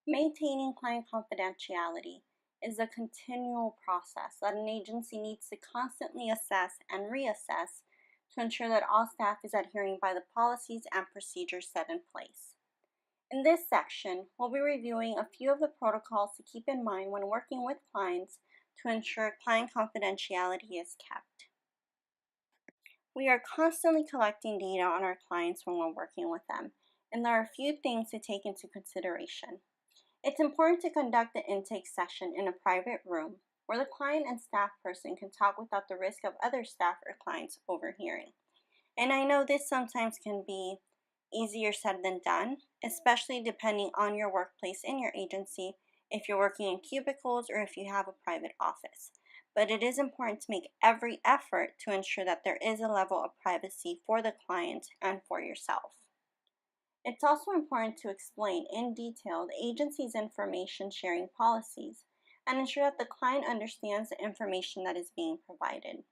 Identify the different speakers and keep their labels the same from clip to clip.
Speaker 1: Maintaining client confidentiality is a continual process that an agency needs to constantly assess and reassess to ensure that all staff is adhering by the policies and procedures set in place. In this section, we'll be reviewing a few of the protocols to keep in mind when working with clients to ensure client confidentiality is kept. We are constantly collecting data on our clients when we're working with them, and there are a few things to take into consideration. It's important to conduct the intake session in a private room where the client and staff person can talk without the risk of other staff or clients overhearing. And I know this sometimes can be easier said than done, especially depending on your workplace in your agency, if you're working in cubicles or if you have a private office. But it is important to make every effort to ensure that there is a level of privacy for the client and for yourself. It's also important to explain in detail the agency's information sharing policies and ensure that the client understands the information that is being provided.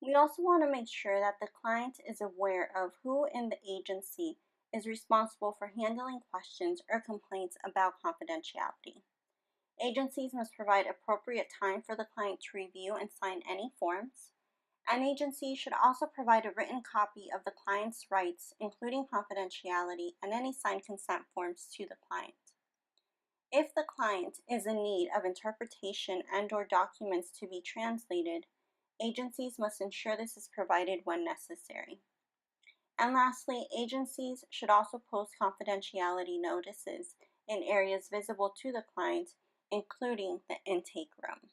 Speaker 1: We also want to make sure that the client is aware of who in the agency is responsible for handling questions or complaints about confidentiality. Agencies must provide appropriate time for the client to review and sign any forms. An agency should also provide a written copy of the client's rights, including confidentiality, and any signed consent forms to the client. If the client is in need of interpretation and/or documents to be translated, agencies must ensure this is provided when necessary. And lastly, agencies should also post confidentiality notices in areas visible to the client, including the intake room.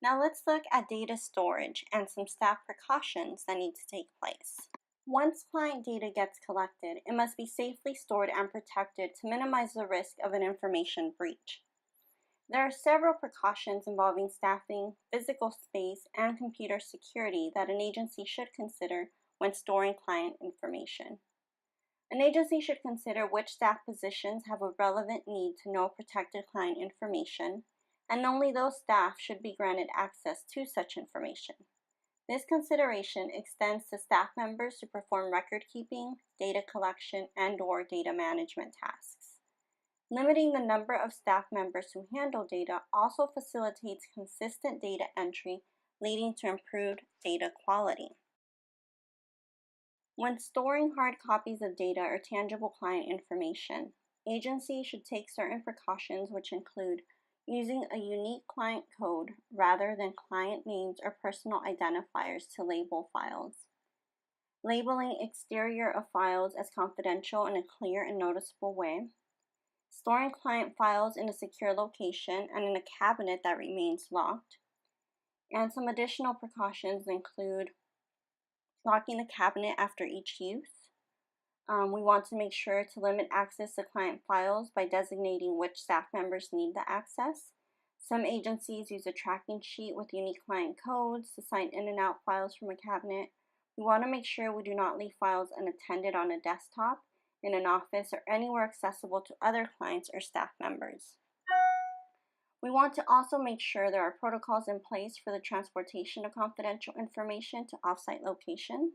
Speaker 1: Now let's look at data storage and some staff precautions that need to take place. Once client data gets collected, it must be safely stored and protected to minimize the risk of an information breach. There are several precautions involving staffing, physical space, and computer security that an agency should consider when storing client information. An agency should consider which staff positions have a relevant need to know protected client information, and only those staff should be granted access to such information. This consideration extends to staff members who perform record keeping, data collection, and/or data management tasks. Limiting the number of staff members who handle data also facilitates consistent data entry, leading to improved data quality. When storing hard copies of data or tangible client information, agencies should take certain precautions, which include using a unique client code rather than client names or personal identifiers to label files, labeling exterior of files as confidential in a clear and noticeable way, storing client files in a secure location and in a cabinet that remains locked. And some additional precautions include locking the cabinet after each use. We want to make sure to limit access to client files by designating which staff members need the access. Some agencies use a tracking sheet with unique client codes to sign in and out files from a cabinet. We want to make sure we do not leave files unattended on a desktop, in an office, or anywhere accessible to other clients or staff members. We want to also make sure there are protocols in place for the transportation of confidential information to offsite locations.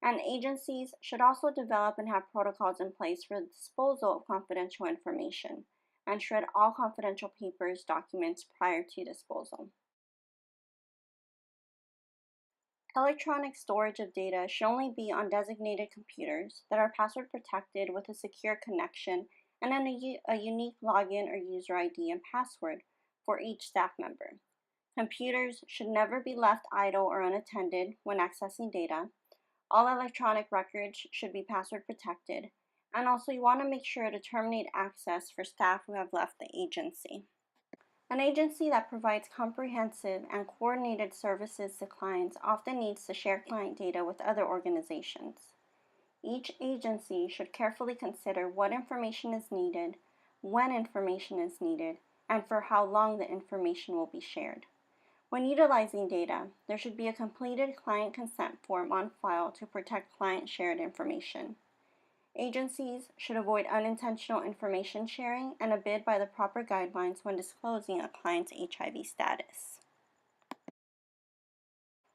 Speaker 1: And agencies should also develop and have protocols in place for the disposal of confidential information and shred all confidential papers, documents prior to disposal. Electronic storage of data should only be on designated computers that are password protected with a secure connection and a unique login or user ID and password for each staff member. Computers should never be left idle or unattended when accessing data. All electronic records should be password protected, and also you want to make sure to terminate access for staff who have left the agency. An agency that provides comprehensive and coordinated services to clients often needs to share client data with other organizations. Each agency should carefully consider what information is needed, when information is needed, and for how long the information will be shared. When utilizing data, there should be a completed client consent form on file to protect client shared information. Agencies should avoid unintentional information sharing and abide by the proper guidelines when disclosing a client's HIV status.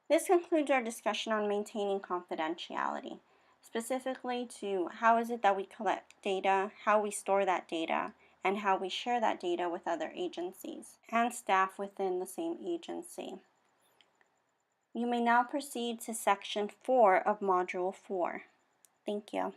Speaker 1: This concludes our discussion on maintaining confidentiality. specifically to how is it that we collect data, how we store that data, and how we share that data with other agencies and staff within the same agency. You may now proceed to Section 4 of Module 4. Thank you.